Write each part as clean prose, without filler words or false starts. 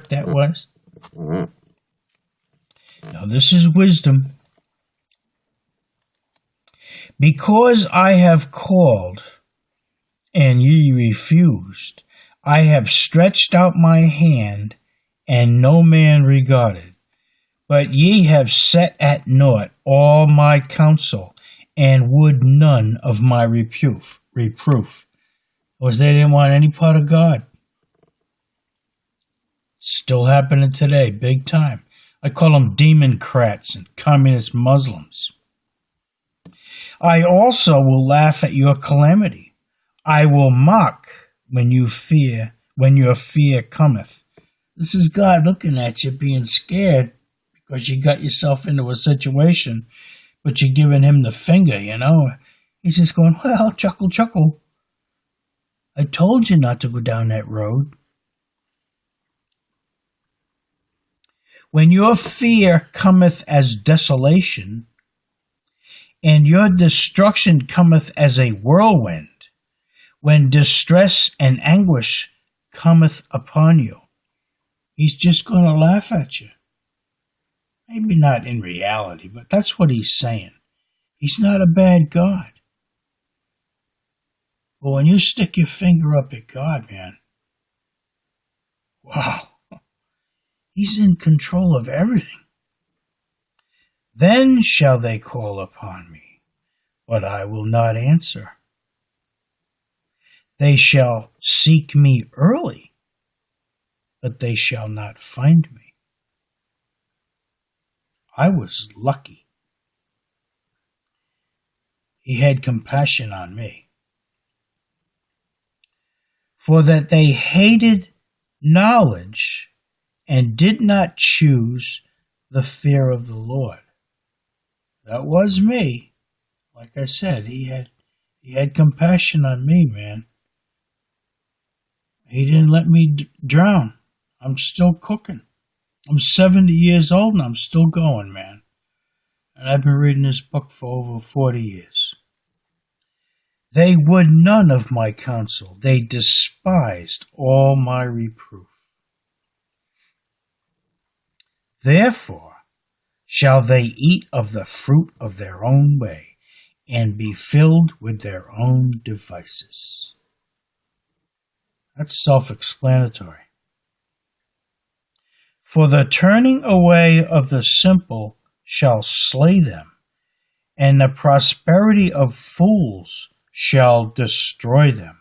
what that was? Now, this is wisdom. Because I have called, and ye refused, I have stretched out my hand, and no man regarded. But ye have set at naught all my counsel, and would none of my reproof. Was they didn't want any part of God. Still happening today, big time. I call them democrats and communist Muslims. I also will laugh at your calamity. I will mock when your fear cometh. This is God looking at you, being scared because you got yourself into a situation, but you're giving him the finger, you know. He's just going, well, chuckle, chuckle. I told you not to go down that road. When your fear cometh as desolation, and your destruction cometh as a whirlwind, when distress and anguish cometh upon you, he's just going to laugh at you. Maybe not in reality, but that's what he's saying. He's not a bad God. But when you stick your finger up at God, man, wow, he's in control of everything. Then shall they call upon me, but I will not answer. They shall seek me early, but they shall not find me. I was lucky. He had compassion on me. For that they hated knowledge and did not choose the fear of the Lord. That was me. Like I said, he had compassion on me, man. He didn't let me drown. I'm still cooking. I'm 70 years old and I'm still going, man. And I've been reading this book for over 40 years. They would none of my counsel. They despised all my reproof. Therefore shall they eat of the fruit of their own way, and be filled with their own devices. That's self-explanatory. For the turning away of the simple shall slay them, and the prosperity of fools shall destroy them.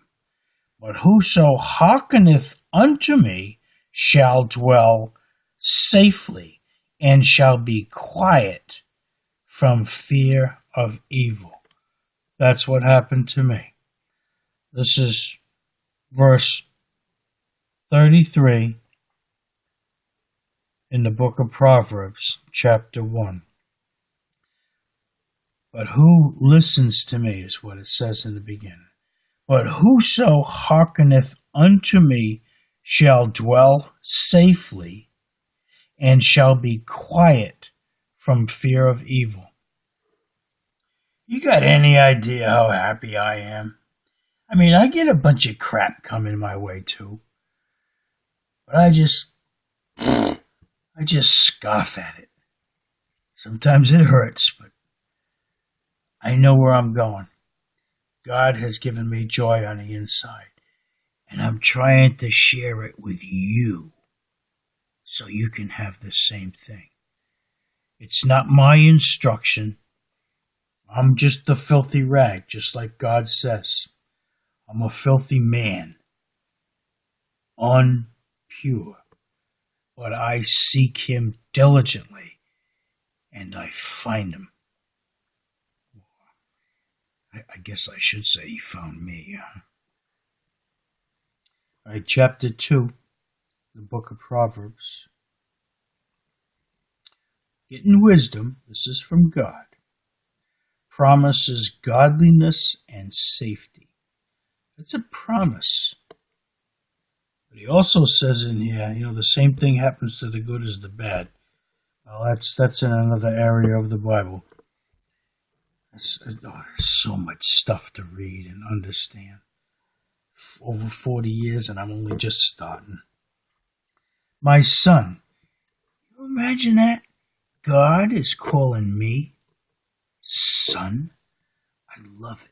But whoso hearkeneth unto me shall dwell safely, and shall be quiet from fear of evil. That's what happened to me. This is verse 33 in the book of Proverbs, chapter 1. But who listens to me is what it says in the beginning. But whoso hearkeneth unto me shall dwell safely, and shall be quiet from fear of evil. You got any idea how happy I am? I mean, I get a bunch of crap coming my way too. But I just scoff at it. Sometimes it hurts, but I know where I'm going. God has given me joy on the inside, and I'm trying to share it with you so you can have the same thing. It's not my instruction. I'm just a filthy rag, just like God says. I'm a filthy man, unpure. But I seek him diligently, and I find him. I guess I should say he found me. All right, chapter 2, the book of Proverbs. Getting wisdom, this is from God, promises godliness and safety. It's a promise. But he also says in here, the same thing happens to the good as the bad. Well, that's in another area of the Bible. There's so much stuff to read and understand. Over 40 years, and I'm only just starting. My son. You imagine that? God is calling me son. I love it.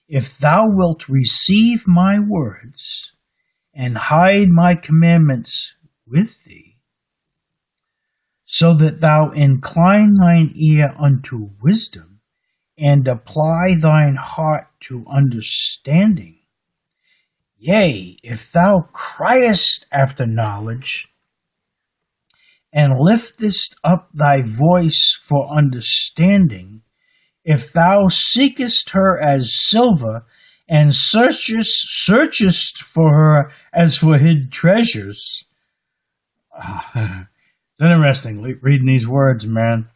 If thou wilt receive my words and hide my commandments with thee, so that thou incline thine ear unto wisdom and apply thine heart to understanding, yea, if thou criest after knowledge, and liftest up thy voice for understanding, if thou seekest her as silver, and searchest for her as for hid treasures. It's interesting reading these words, man.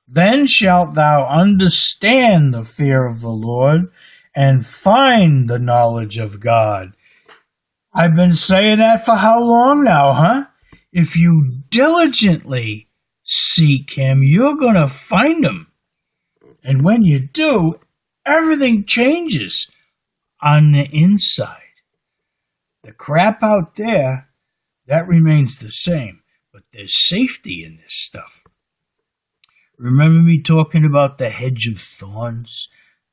Then shalt thou understand the fear of the Lord, and find the knowledge of God. I've been saying that for how long now, huh? If you diligently seek him, you're going to find him. And when you do, everything changes on the inside. The crap out there, that remains the same. But there's safety in this stuff. Remember me talking about the hedge of thorns?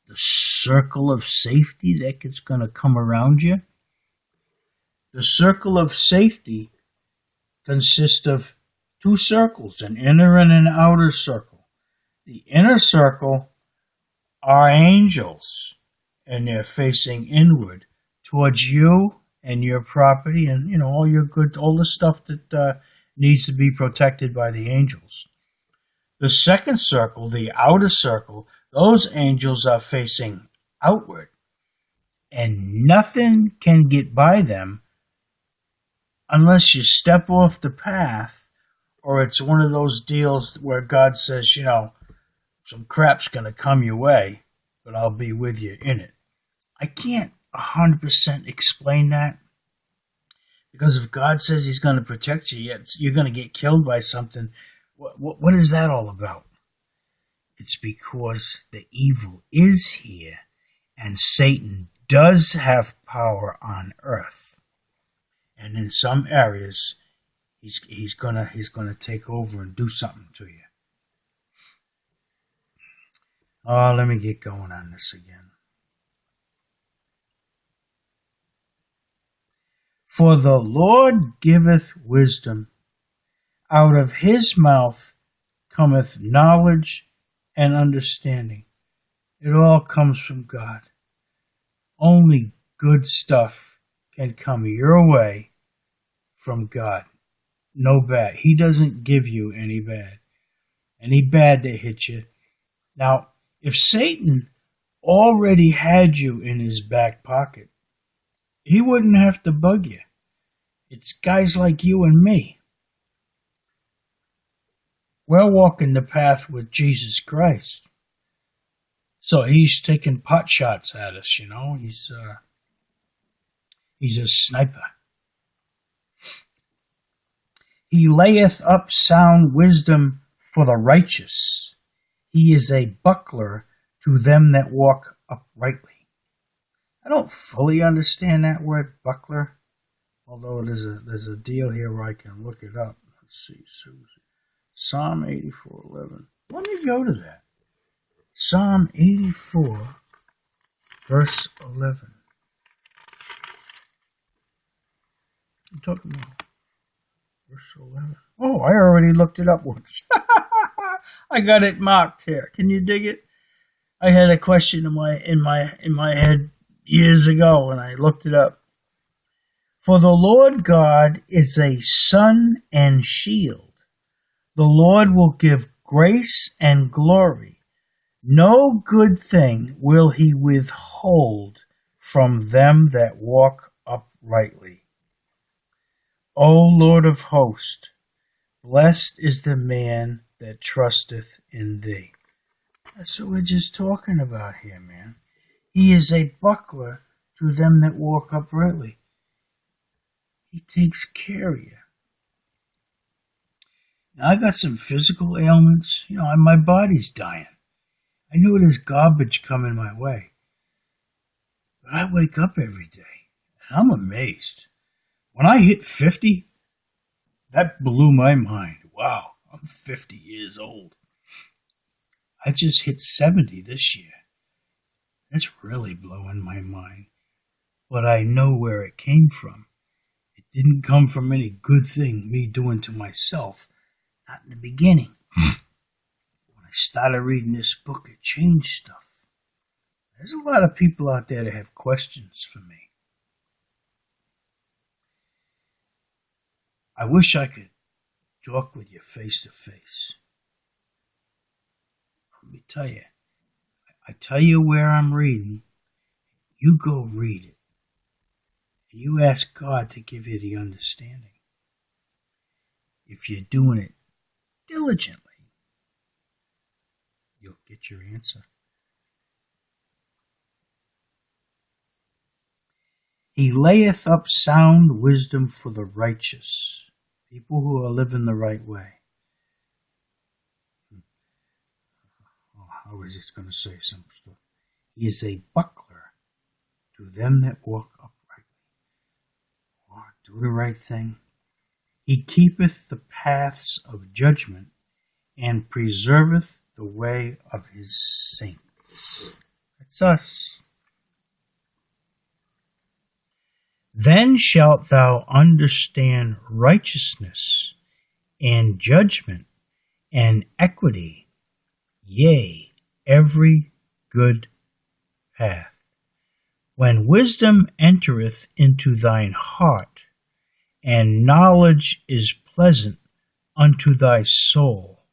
The circle of safety that's going to come around you? The circle of safety consists of two circles, an inner and an outer circle. The inner circle are angels, and they're facing inward towards you and your property and, all your good, all the stuff that needs to be protected by the angels. The second circle, the outer circle, those angels are facing outward, and nothing can get by them unless you step off the path, or it's one of those deals where God says, some crap's going to come your way, but I'll be with you in it. I can't 100% explain that, because if God says he's going to protect you, yet you're going to get killed by something, what is that all about? It's because the evil is here, and Satan does have power on earth. And in some areas, he's gonna take over and do something to you. Oh, let me get going on this again. For the Lord giveth wisdom; out of his mouth cometh knowledge and understanding. It all comes from God. Only good stuff can come your way from God. No bad. He doesn't give you any bad that hit you. Now, if Satan already had you in his back pocket, he wouldn't have to bug you. It's guys like you and me. We're walking the path with Jesus Christ. So he's taking pot shots at us, He's a sniper. He layeth up sound wisdom for the righteous. He is a buckler to them that walk uprightly. I don't fully understand that word buckler, although there's a deal here where I can look it up. Let's see, Psalm 84:11. Let me go to that. Psalm 84, verse 11. I'm talking about verse 11. Oh, I already looked it up once. I got it marked here. Can you dig it? I had a question in my head years ago, and I looked it up. For the Lord God is a sun and shield. The Lord will give grace and glory. No good thing will he withhold from them that walk uprightly. O Lord of hosts, blessed is the man that trusteth in thee. That's what we're just talking about here, man. He is a buckler to them that walk uprightly. He takes care of you. Now, I got some physical ailments, and my body's dying. I know there's garbage coming my way. But I wake up every day, and I'm amazed. When I hit 50, That blew my mind. Wow, I'm 50 years old. I just hit 70 this year. That's really blowing my mind. But I know where it came from. It didn't come from any good thing me doing to myself. Not in the beginning. When I started reading this book, it changed stuff. There's a lot of people out there that have questions for me. I wish I could talk with you face to face. Let me tell you. I tell you where I'm reading. You go read it. And you ask God to give you the understanding. If you're doing it diligently, you'll get your answer. He layeth up sound wisdom for the righteous, people who are living the right way. I was just going to say some stuff. He is a buckler to them that walk uprightly. Or do the right thing. He keepeth the paths of judgment and preserveth the way of his saints. That's us. Then shalt thou understand righteousness and judgment and equity, yea, every good path. When wisdom entereth into thine heart, and knowledge is pleasant unto thy soul,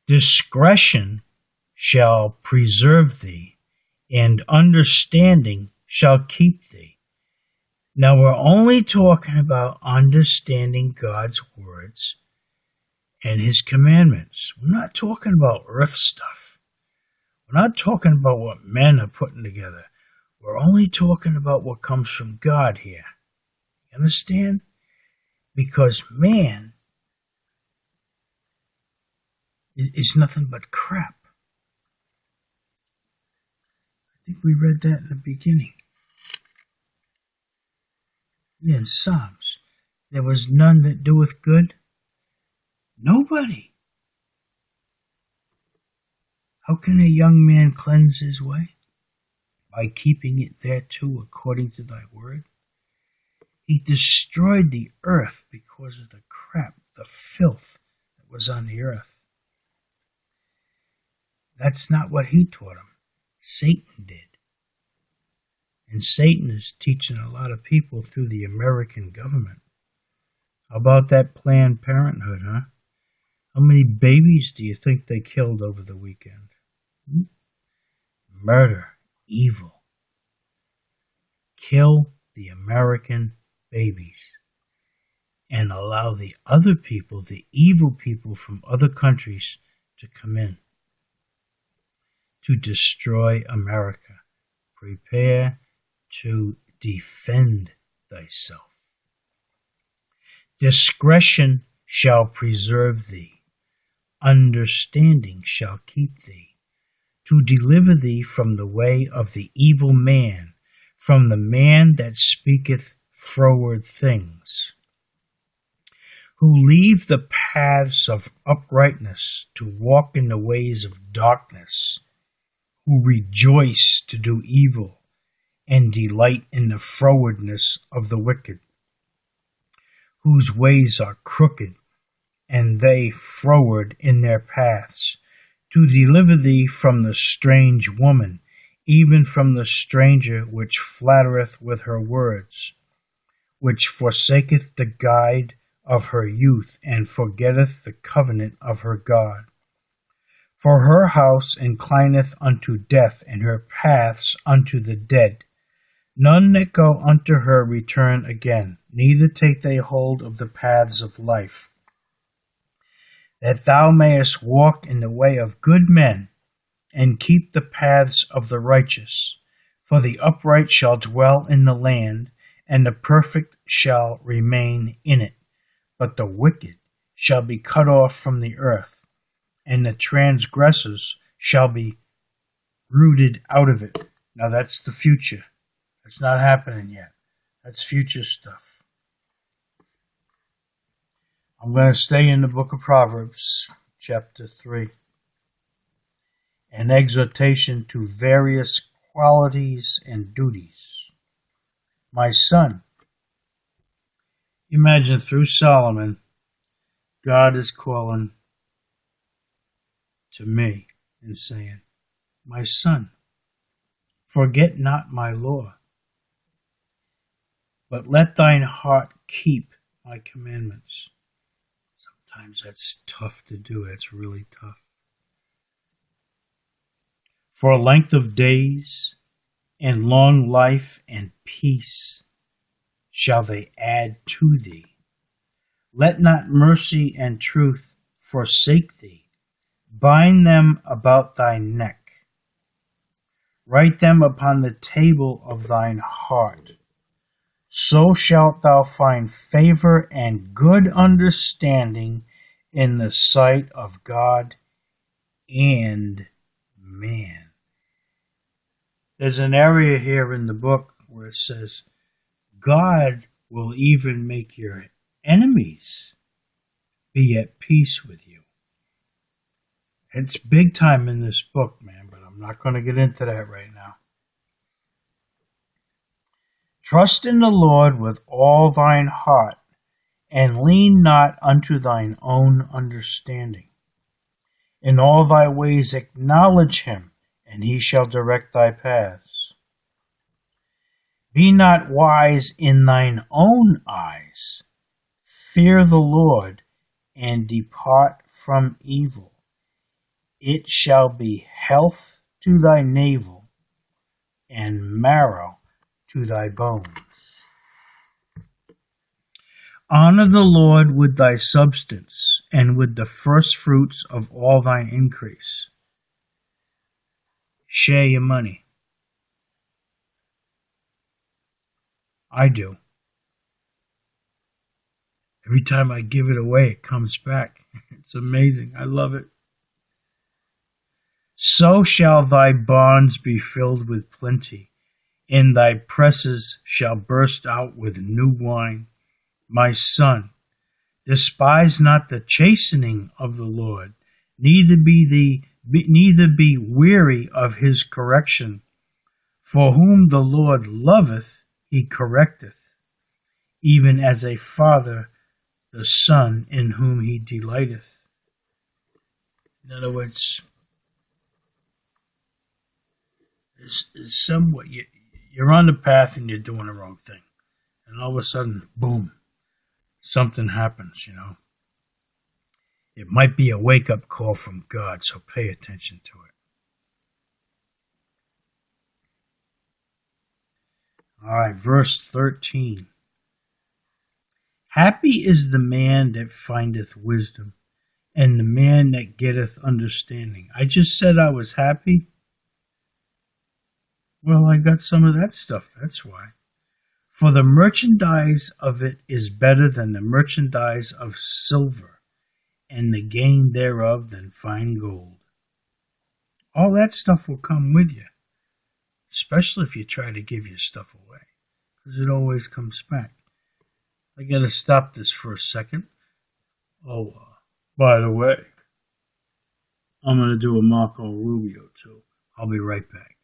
discretion shall preserve thee, and understanding shall keep thee. Now we're only talking about understanding God's words and his commandments. We're not talking about earth stuff. We're not talking about what men are putting together. We're only talking about what comes from God here. You understand? Because man is nothing but crap. I think we read that in the beginning. Yeah, in Psalms. There was none that doeth good. Nobody. How can a young man cleanse his way? By keeping it thereto according to thy word. He destroyed the earth because of the crap, the filth that was on the earth. That's not what he taught him. Satan did. And Satan is teaching a lot of people through the American government. How about that Planned Parenthood, huh? How many babies do you think they killed over the weekend? Murder, evil. Kill the American babies and allow the other people, the evil people from other countries, to come in to destroy America. Prepare to defend thyself. Discretion shall preserve thee. Understanding shall keep thee, to deliver thee from the way of the evil man, from the man that speaketh froward things, who leave the paths of uprightness to walk in the ways of darkness, who rejoice to do evil and delight in the frowardness of the wicked, whose ways are crooked, and they froward in their paths, to deliver thee from the strange woman, even from the stranger which flattereth with her words, which forsaketh the guide of her youth, and forgetteth the covenant of her God. For her house inclineth unto death, and her paths unto the dead. None that go unto her return again, neither take they hold of the paths of life. That thou mayest walk in the way of good men, and keep the paths of the righteous. For the upright shall dwell in the land, and the perfect shall remain in it. But the wicked shall be cut off from the earth, and the transgressors shall be rooted out of it. Now that's the future. That's not happening yet. That's future stuff. I'm going to stay in the book of Proverbs, chapter 3. An exhortation to various qualities and duties. My son, imagine through Solomon, God is calling to me and saying, my son, forget not my law, but let thine heart keep my commandments. Sometimes that's tough to do. That's really tough. For length of days and long life and peace shall they add to thee. Let not mercy and truth forsake thee. Bind them about thy neck. Write them upon the table of thine heart. So shalt thou find favor and good understanding in the sight of God and man. There's an area here in the book where it says, God will even make your enemies be at peace with you. It's big time in this book, man, but I'm not going to get into that right now. Trust in the Lord with all thine heart, and lean not unto thine own understanding. In all thy ways acknowledge him, and he shall direct thy paths. Be not wise in thine own eyes. Fear the Lord, and depart from evil. It shall be health to thy navel, and marrow to thy bones. Honor the Lord with thy substance, and with the first fruits of all thine increase. Share your money. I do. Every time I give it away, it comes back. It's amazing. I love it. So shall thy barns be filled with plenty, and thy presses shall burst out with new wine. My son, despise not the chastening of the Lord, neither be weary of his correction. For whom the Lord loveth, he correcteth, even as a father the son in whom he delighteth. In other words, is somewhat you're on the path and you're doing the wrong thing, and all of a sudden, boom, something happens. It might be a wake-up call from God, so pay attention to it. All right, verse 13. Happy is the man that findeth wisdom, and the man that getteth understanding. I just said I was happy. Well, I got some of that stuff, that's why. For the merchandise of it is better than the merchandise of silver, and the gain thereof than fine gold. All that stuff will come with you, especially if you try to give your stuff away, because it always comes back. I got to stop this for a second. Oh, by the way, I'm going to do a Marco Rubio too. I'll be right back.